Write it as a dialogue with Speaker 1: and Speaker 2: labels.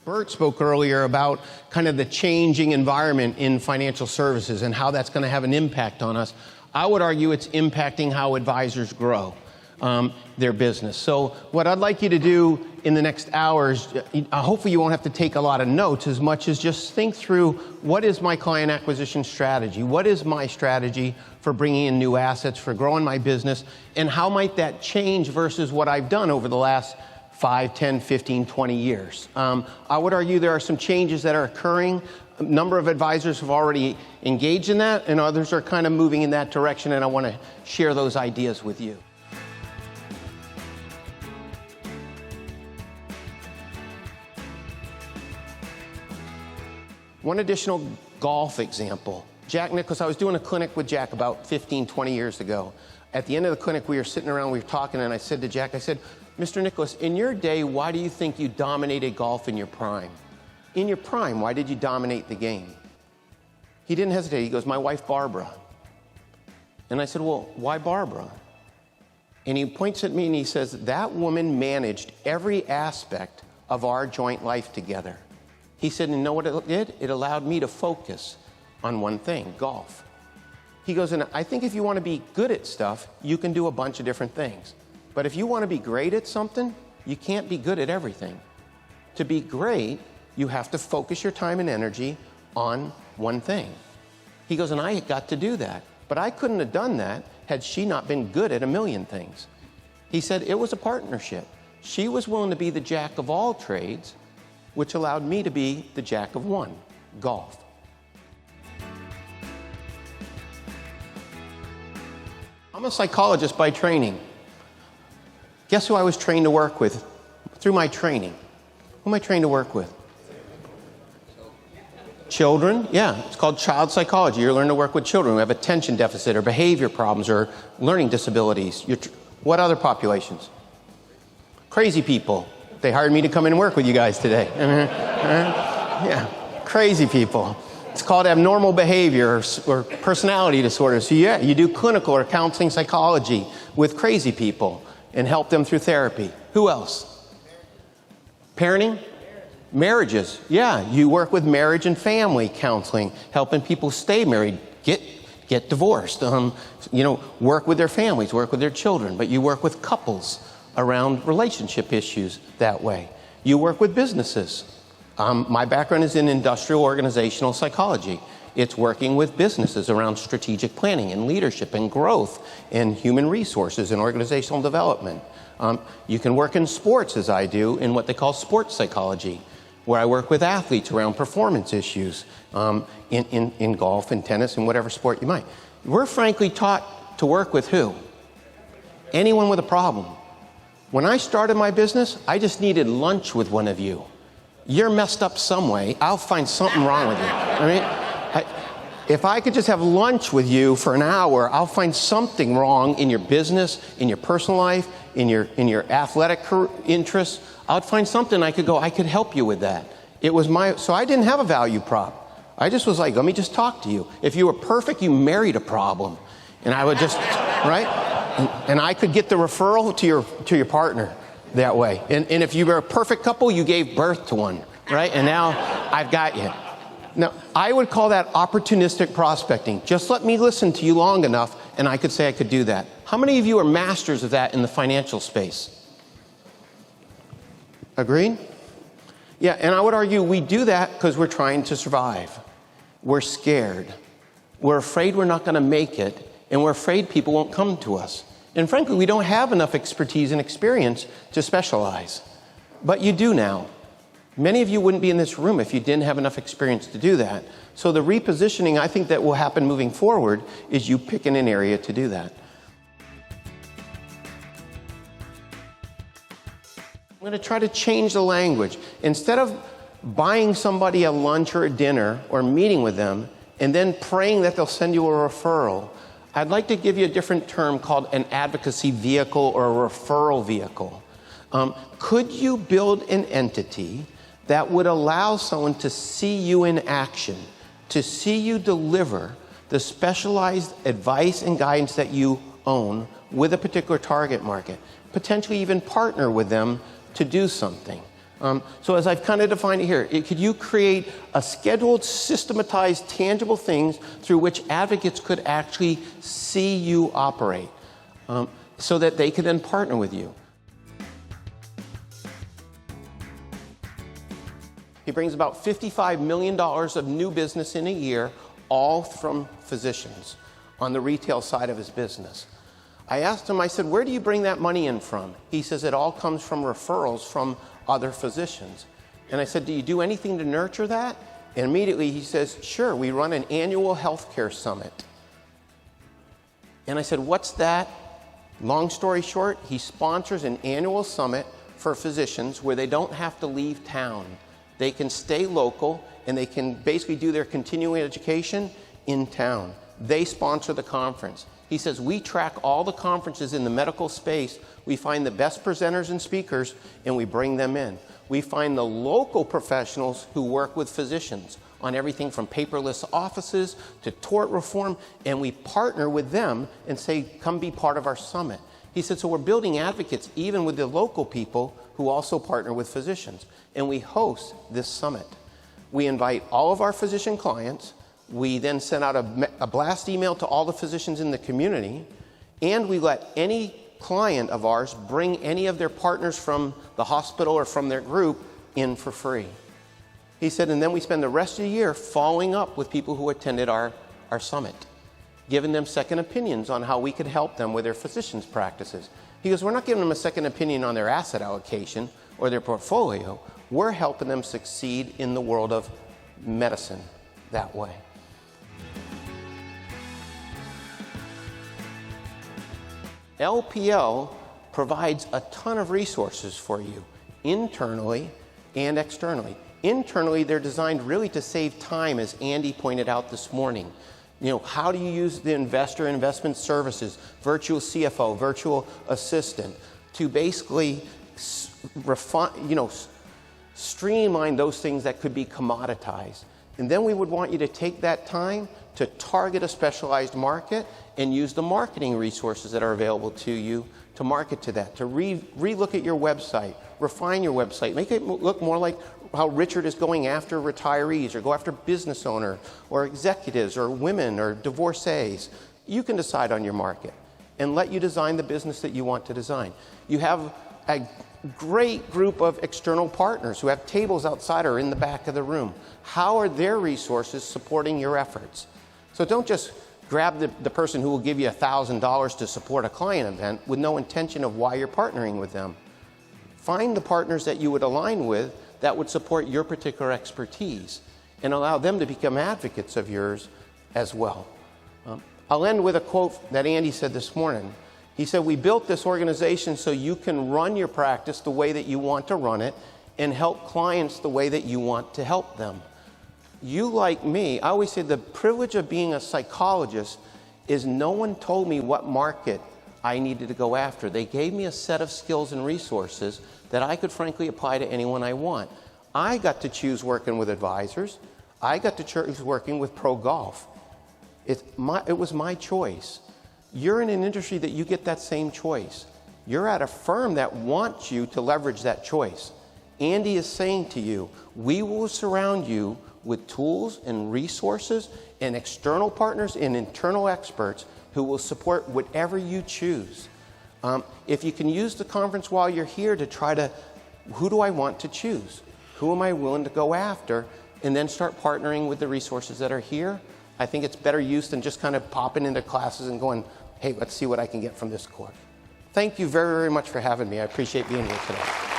Speaker 1: Bert spoke earlier about kind of the changing environment in financial services and how that's going to have an impact on us. I would argue it's impacting how advisors grow their business. So what I'd like you to do in the next hours, hopefully you won't have to take a lot of notes as much as just think through, what is my client acquisition strategy? What is my strategy for bringing in new assets, for growing my business? And how might that change versus what I've done over the last 5, 10, 15, 20 years? I would argue there are some changes that are occurring. A number of advisors have already engaged in that, and others are kind of moving in that direction, and I want to share those ideas with you. One additional golf example. Jack Nicklaus, I was doing a clinic with Jack about 15, 20 years ago. At the end of the clinic, we were sitting around, we were talking, and I said to Jack, I said, Mr. Nicklaus, in your day, why do you think you dominated golf in your prime? In your prime, why did you dominate the game? He didn't hesitate. He goes, my wife, Barbara. And I said, well, why Barbara? And he points at me and he says, that woman managed every aspect of our joint life together. He said, and you know what it did? It allowed me to focus on one thing, golf. He goes, and I think if you want to be good at stuff, you can do a bunch of different things. But if you want to be great at something, you can't be good at everything. To be great, you have to focus your time and energy on one thing. He goes, and I got to do that. But I couldn't have done that had she not been good at a million things. He said it was a partnership. She was willing to be the jack of all trades, which allowed me to be the jack of one, golf. I'm a psychologist by training. Guess who I was trained to work with through my training? Who am I trained to work with? Children, yeah, it's called child psychology. You're learning to work with children who have attention deficit or behavior problems or learning disabilities. What other populations? Crazy people. They hired me to come in and work with you guys today. Yeah, crazy people. It's called abnormal behavior or personality disorder. So yeah, you do clinical or counseling psychology with crazy people and help them through therapy. Who else? Parenting? Marriages. Yeah, you work with marriage and family counseling, helping people stay married, get divorced, work with their families, work with their children, but you work with couples around relationship issues that way. You work with businesses. My background is in industrial organizational psychology. It's working with businesses around strategic planning and leadership and growth and human resources and organizational development. You can work in sports, as I do, in what they call sports psychology, where I work with athletes around performance issues in golf and tennis and whatever sport you might. We're frankly taught to work with who? Anyone with a problem. When I started my business, I just needed lunch with one of you. You're messed up some way. I'll find something wrong with you. If I could just have lunch with you for an hour, I'll find something wrong in your business, in your personal life, in your athletic interests. I'd find something I could help you with that. So I didn't have a value prop. I just was like, let me just talk to you. If you were perfect, you married a problem. And I would just, right? And I could get the referral to your partner that way. And if you were a perfect couple, you gave birth to one, right? And now I've got you. Now, I would call that opportunistic prospecting. Just let me listen to you long enough, and I could say I could do that. How many of you are masters of that in the financial space? Agreed? Yeah, and I would argue we do that because we're trying to survive. We're scared. We're afraid we're not going to make it, and we're afraid people won't come to us. And frankly, we don't have enough expertise and experience to specialize. But you do now. Many of you wouldn't be in this room if you didn't have enough experience to do that. So the repositioning I think that will happen moving forward is you picking an area to do that. I'm going to try to change the language. Instead of buying somebody a lunch or a dinner or meeting with them and then praying that they'll send you a referral, I'd like to give you a different term called an advocacy vehicle or a referral vehicle. Could you build an entity that would allow someone to see you in action, to see you deliver the specialized advice and guidance that you own with a particular target market, potentially even partner with them to do something? So as I've kind of defined it here, could you create a scheduled, systematized, tangible things through which advocates could actually see you operate so that they could then partner with you? He brings about $55 million of new business in a year, all from physicians on the retail side of his business. I asked him, I said, where do you bring that money in from? He says, it all comes from referrals from other physicians. And I said, do you do anything to nurture that? And immediately he says, sure, we run an annual healthcare summit. And I said, what's that? Long story short, he sponsors an annual summit for physicians where they don't have to leave town. They can stay local and they can basically do their continuing education in town. They sponsor the conference. He says, we track all the conferences in the medical space. We find the best presenters and speakers and we bring them in. We find the local professionals who work with physicians on everything from paperless offices to tort reform, and we partner with them and say, come be part of our summit. He said, so we're building advocates even with the local people who also partner with physicians. And we host this summit. We invite all of our physician clients. We then send out a blast email to all the physicians in the community, and we let any client of ours bring any of their partners from the hospital or from their group in for free. He said, and then we spend the rest of the year following up with people who attended our summit, giving them second opinions on how we could help them with their physicians' practices. He goes, we're not giving them a second opinion on their asset allocation or their portfolio. We're helping them succeed in the world of medicine that way. LPL provides a ton of resources for you, internally and externally. Internally, they're designed really to save time, as Andy pointed out this morning. You know, how do you use the investor investment services, virtual CFO, virtual assistant, to basically streamline those things that could be commoditized. And then we would want you to take that time to target a specialized market and use the marketing resources that are available to you to market to that, to re-look at your website, refine your website, make it look more like how Richard is going after retirees or go after business owners or executives or women or divorcees. You can decide on your market and let you design the business that you want to design. You have a great group of external partners who have tables outside or in the back of the room. How are their resources supporting your efforts? So don't just grab the person who will give you $1,000 to support a client event with no intention of why you're partnering with them. Find the partners that you would align with that would support your particular expertise and allow them to become advocates of yours as well. I'll end with a quote that Andy said this morning. He said, we built this organization so you can run your practice the way that you want to run it and help clients the way that you want to help them. You, like me, I always say the privilege of being a psychologist is no one told me what market I needed to go after. They gave me a set of skills and resources that I could frankly apply to anyone I want. I got to choose working with advisors. I got to choose working with pro golf. It was my choice. You're in an industry that you get that same choice. You're at a firm that wants you to leverage that choice. Andy is saying to you, we will surround you with tools and resources and external partners and internal experts who will support whatever you choose. If you can use the conference while you're here to try to, who do I want to choose? Who am I willing to go after? And then start partnering with the resources that are here. I think it's better use than just kind of popping into classes and going, hey, let's see what I can get from this course. Thank you very, very much for having me. I appreciate being here today.